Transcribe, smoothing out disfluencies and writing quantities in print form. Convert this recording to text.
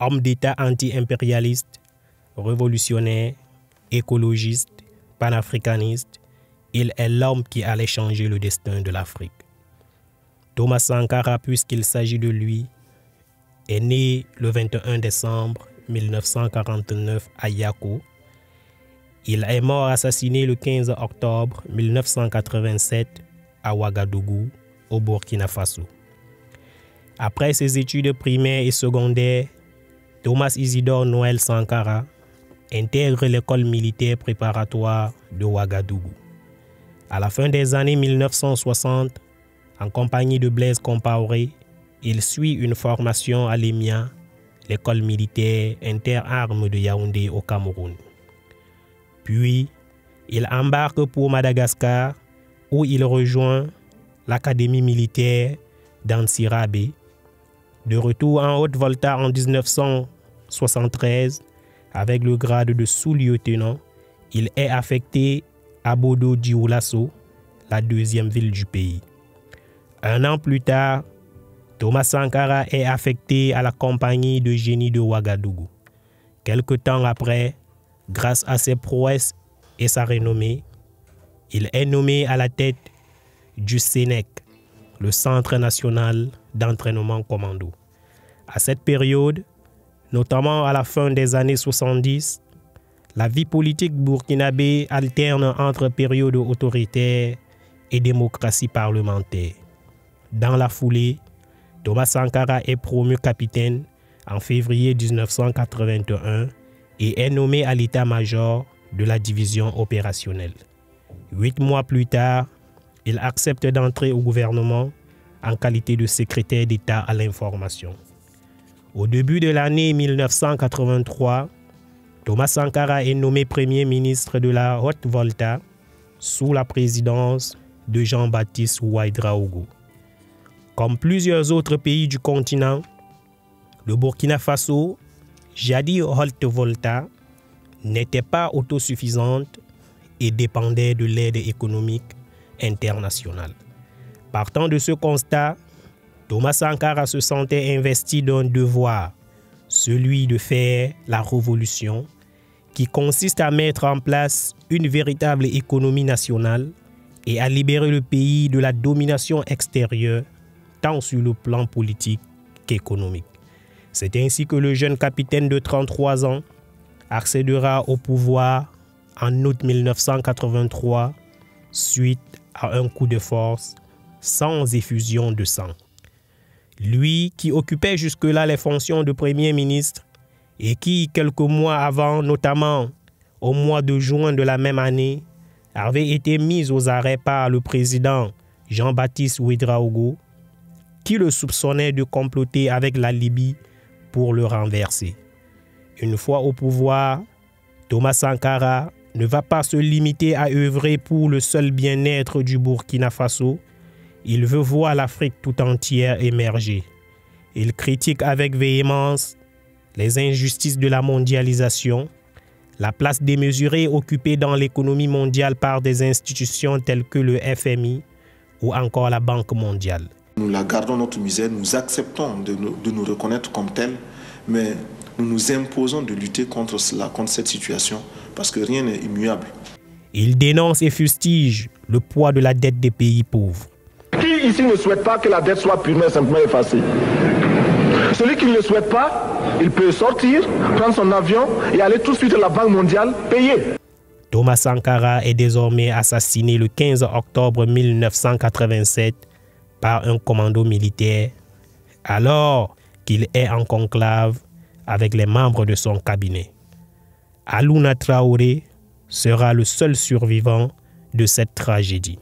Homme d'État anti-impérialiste, révolutionnaire, écologiste, panafricaniste, il est l'homme qui allait changer le destin de l'Afrique. Thomas Sankara, puisqu'il s'agit de lui, est né le 21 décembre 1949 à Yako. Il est mort assassiné le 15 octobre 1987 à Ouagadougou, au Burkina Faso. Après ses études primaires et secondaires, Thomas Isidore Noël Sankara intègre l'école militaire préparatoire de Ouagadougou. À la fin des années 1960, en compagnie de Blaise Compaoré, il suit une formation à l'EMIA, l'école militaire interarmes de Yaoundé au Cameroun. Puis, il embarque pour Madagascar, où il rejoint l'académie militaire d'Antsirabe. De retour en Haute-Volta en 1973, avec le grade de sous-lieutenant, il est affecté à Bodo-Dioulasso, la deuxième ville du pays. Un an plus tard, Thomas Sankara est affecté à la compagnie de génie de Ouagadougou. Quelque temps après, grâce à ses prouesses et sa renommée, il est nommé à la tête du CNEC, le Centre national d'entraînement commando. À cette période, notamment à la fin des années 70, la vie politique burkinabé alterne entre période autoritaire et démocratie parlementaire. Dans la foulée, Thomas Sankara est promu capitaine en février 1981 et est nommé à l'état-major de la division opérationnelle. 8 mois plus tard, il accepte d'entrer au gouvernement en qualité de secrétaire d'État à l'information. Au début de l'année 1983, Thomas Sankara est nommé Premier ministre de la Haute-Volta sous la présidence de Jean-Baptiste Ouédraogo. Comme plusieurs autres pays du continent, le Burkina Faso, jadis Haute-Volta, n'était pas autosuffisante et dépendait de l'aide économique internationale. Partant de ce constat, Thomas Sankara se sentait investi d'un devoir, celui de faire la révolution, qui consiste à mettre en place une véritable économie nationale et à libérer le pays de la domination extérieure, tant sur le plan politique qu'économique. C'est ainsi que le jeune capitaine de 33 ans accédera au pouvoir en août 1983 suite à un coup de force sans effusion de sang. Lui qui occupait jusque-là les fonctions de Premier ministre et qui, quelques mois avant, notamment au mois de juin de la même année, avait été mis aux arrêts par le président Jean-Baptiste Ouédraogo, qui le soupçonnait de comploter avec la Libye pour le renverser. Une fois au pouvoir, Thomas Sankara ne va pas se limiter à œuvrer pour le seul bien-être du Burkina Faso. Il veut voir l'Afrique tout entière émerger. Il critique avec véhémence les injustices de la mondialisation, la place démesurée occupée dans l'économie mondiale par des institutions telles que le FMI ou encore la Banque mondiale. Nous la gardons notre misère, nous acceptons de nous reconnaître comme tels, mais nous nous imposons de lutter contre cela, contre cette situation, parce que rien n'est immuable. Il dénonce et fustige le poids de la dette des pays pauvres. Qui ici ne souhaite pas que la dette soit purement et simplement effacée? Celui qui ne le souhaite pas, il peut sortir, prendre son avion et aller tout de suite à la Banque mondiale payer. Thomas Sankara est désormais assassiné le 15 octobre 1987 par un commando militaire, alors qu'il est en conclave avec les membres de son cabinet. Alouna Traoré sera le seul survivant de cette tragédie.